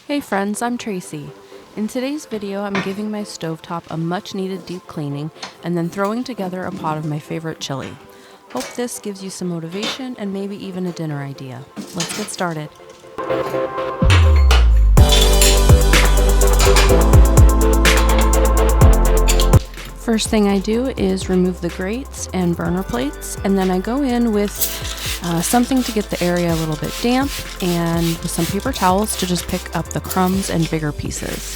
Hey friends, I'm Tracy. In today's video, I'm giving my stovetop a much needed deep cleaning and then throwing together a pot of my favorite chili. Hope this gives you some motivation and maybe even a dinner idea. Let's get started. First thing I do is remove the grates and burner plates, and then I go in with something to get the area a little bit damp, and with some paper towels to just pick up the crumbs and bigger pieces.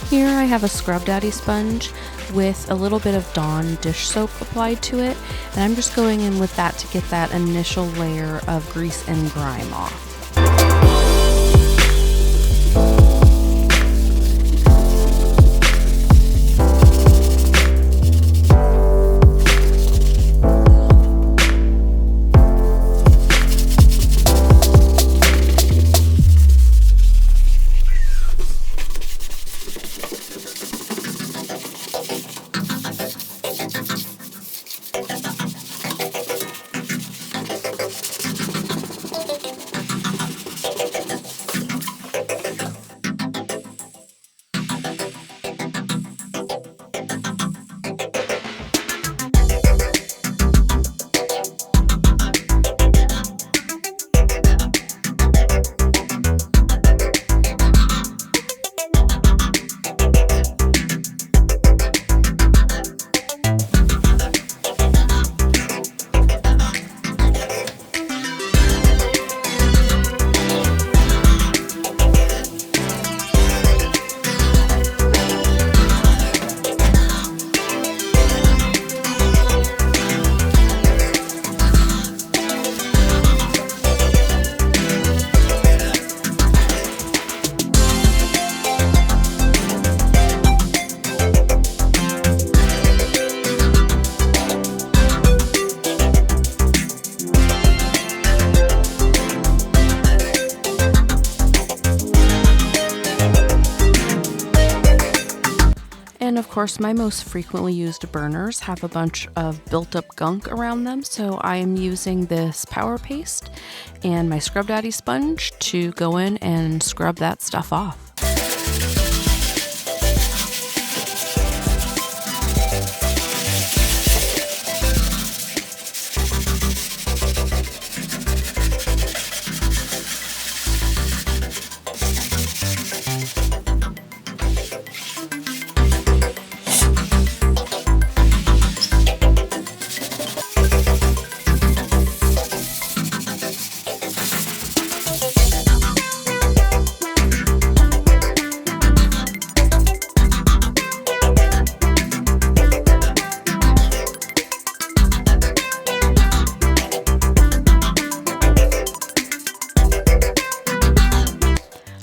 Here I have a Scrub Daddy sponge with a little bit of Dawn dish soap applied to it, and I'm just going in with that to get that initial layer of grease and grime off. And of course, my most frequently used burners have a bunch of built-up gunk around them, so I am using this power paste and my Scrub Daddy sponge to go in and scrub that stuff off.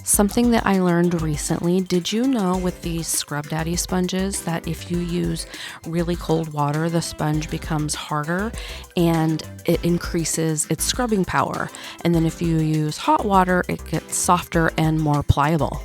Something that I learned recently, did you know with these Scrub Daddy sponges that if you use really cold water, the sponge becomes harder and it increases its scrubbing power. And then if you use hot water, it gets softer and more pliable.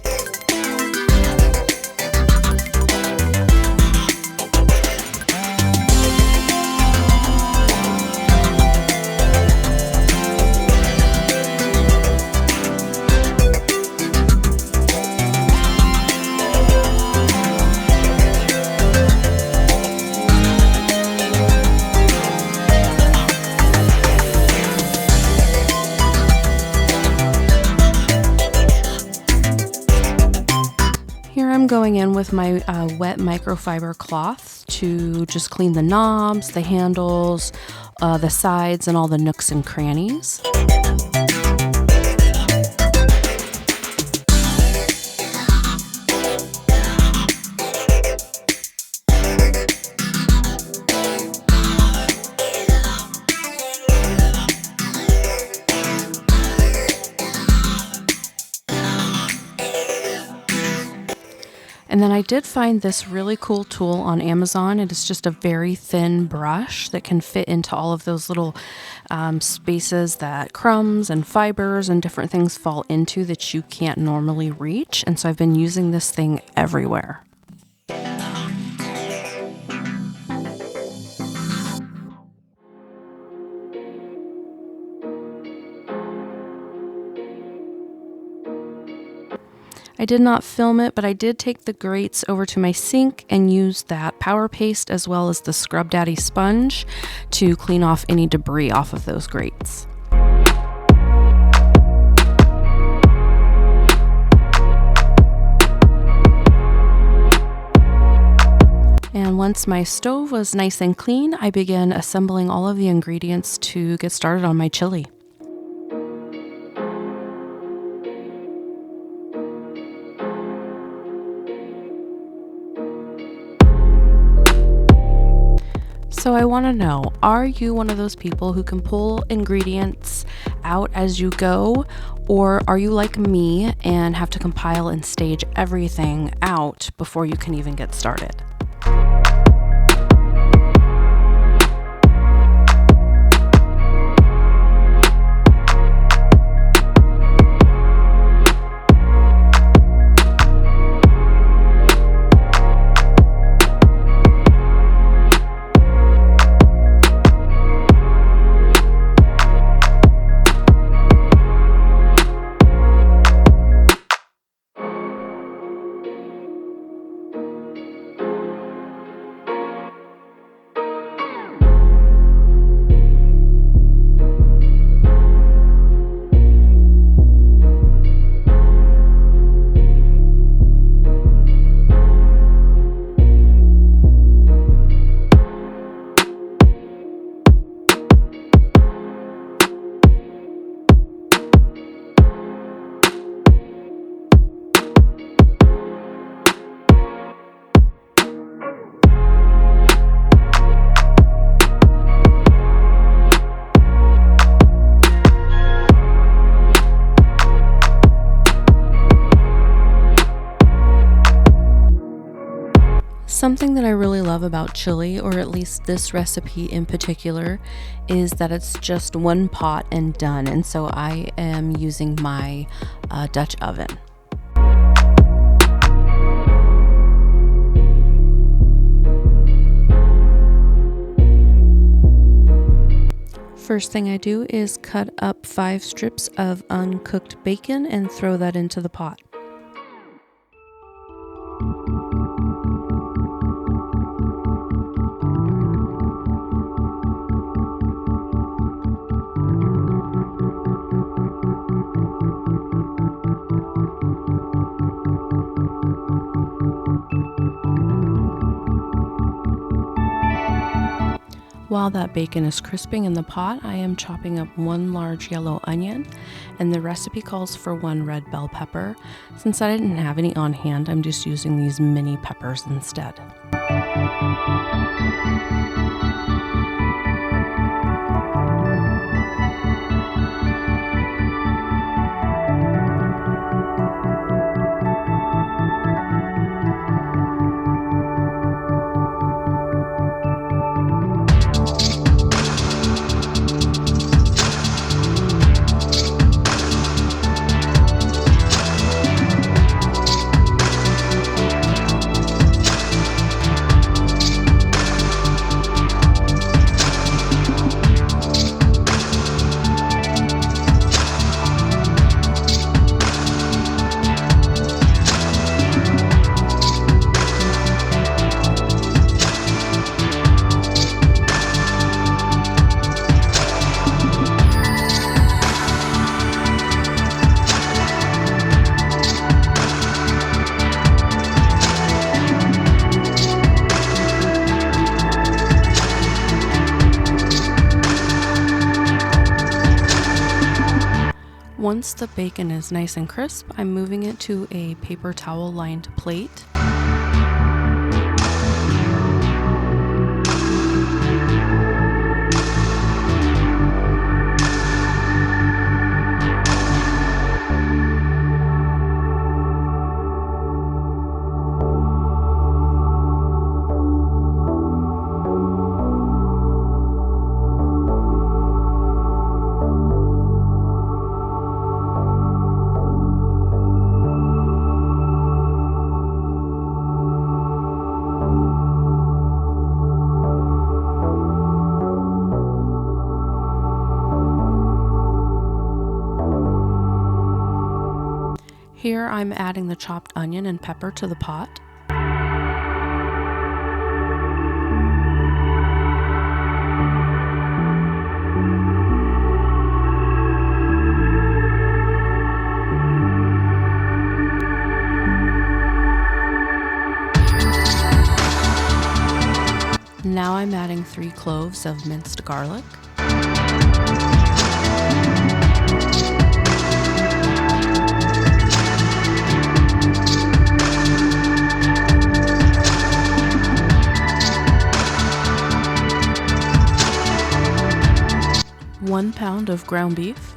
going in with my wet microfiber cloth to just clean the knobs, the handles, the sides, and all the nooks and crannies. And then I did find this really cool tool on Amazon. It is just a very thin brush that can fit into all of those little spaces that crumbs and fibers and different things fall into that you can't normally reach. And so I've been using this thing everywhere. I did not film it, but I did take the grates over to my sink and use that power paste as well as the Scrub Daddy sponge to clean off any debris off of those grates. And once my stove was nice and clean, I began assembling all of the ingredients to get started on my chili. So I want to know, are you one of those people who can pull ingredients out as you go, or are you like me and have to compile and stage everything out before you can even get started? Something that I really love about chili, or at least this recipe in particular, is that it's just one pot and done. And so I am using my Dutch oven. First thing I do is cut up 5 strips of uncooked bacon and throw that into the pot. While that bacon is crisping in the pot, I am chopping up 1 large yellow onion, and the recipe calls for 1 red bell pepper. Since I didn't have any on hand, I'm just using these mini peppers instead. Once the bacon is nice and crisp, I'm moving it to a paper towel lined plate. Here I'm adding the chopped onion and pepper to the pot. Now I'm adding 3 cloves of minced garlic. 1 pound of ground beef,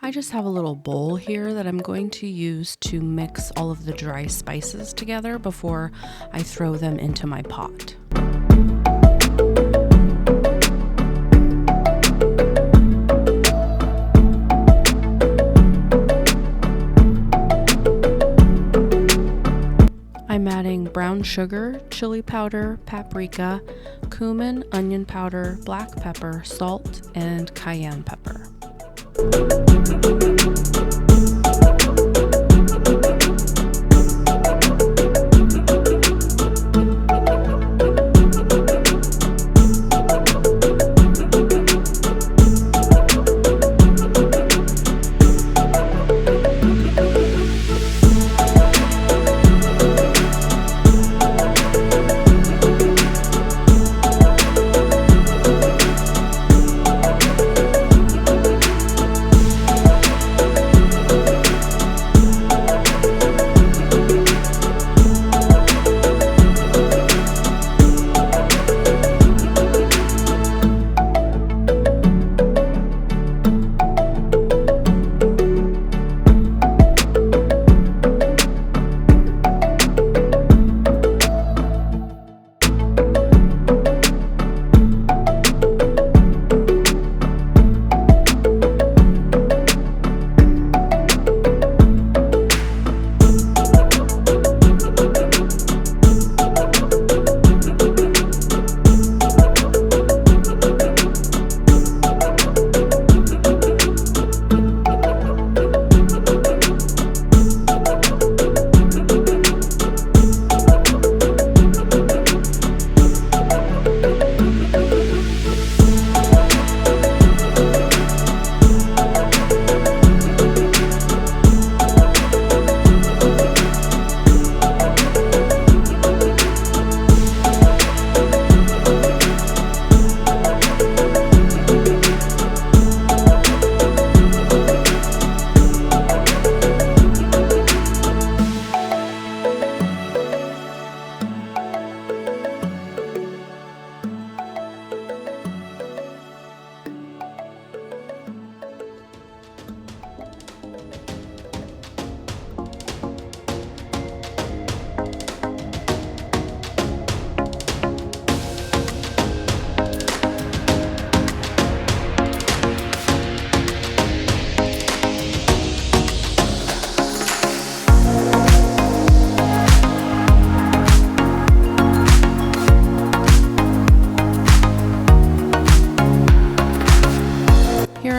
I just have a little bowl here that I'm going to use to mix all of the dry spices together before I throw them into my pot. I'm adding brown sugar, chili powder, paprika, cumin, onion powder, black pepper, salt, and cayenne pepper.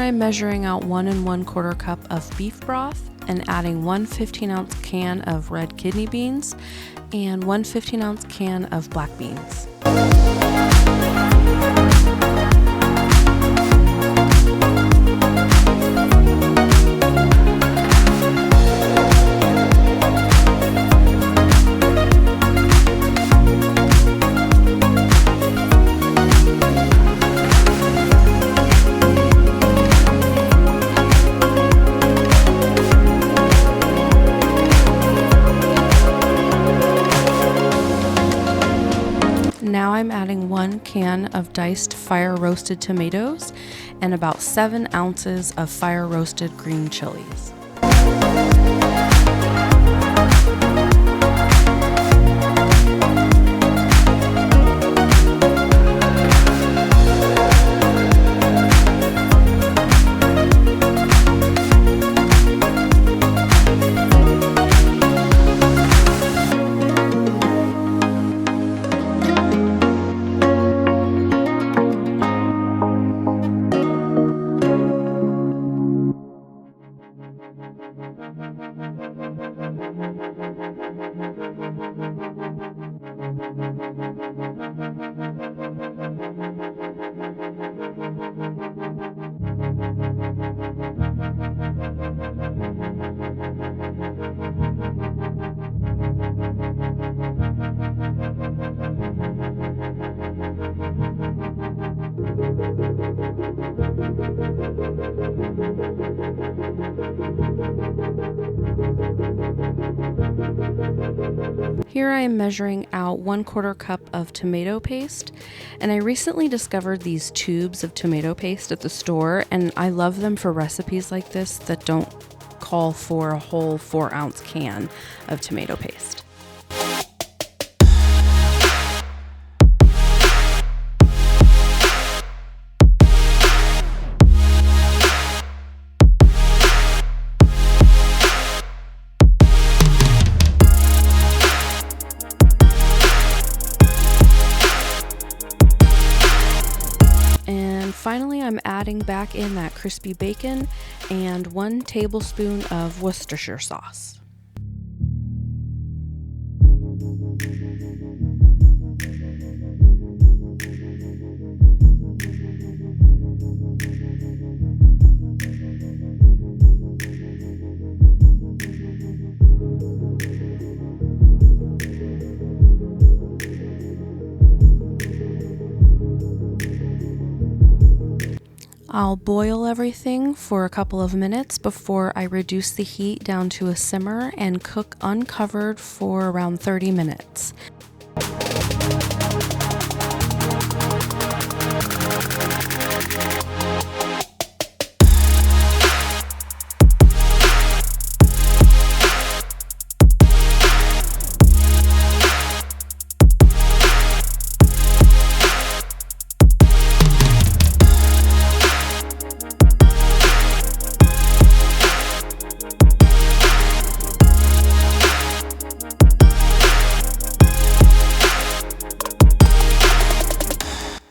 I'm measuring out 1 1/4 cup of beef broth and adding 1 15-ounce can of red kidney beans and 1 15-ounce can of black beans. Now I'm adding 1 can of diced fire roasted tomatoes and about 7 ounces of fire roasted green chilies. Here I am measuring out 1/4 cup of tomato paste, and I recently discovered these tubes of tomato paste at the store, and I love them for recipes like this that don't call for a whole 4-ounce can of tomato paste. And finally, I'm adding back in that crispy bacon and 1 tablespoon of Worcestershire sauce. I'll boil everything for a couple of minutes before I reduce the heat down to a simmer and cook uncovered for around 30 minutes.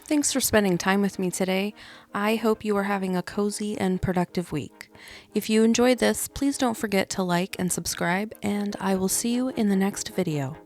Thanks for spending time with me today. I hope you are having a cozy and productive week. If you enjoyed this, please don't forget to like and subscribe, and I will see you in the next video.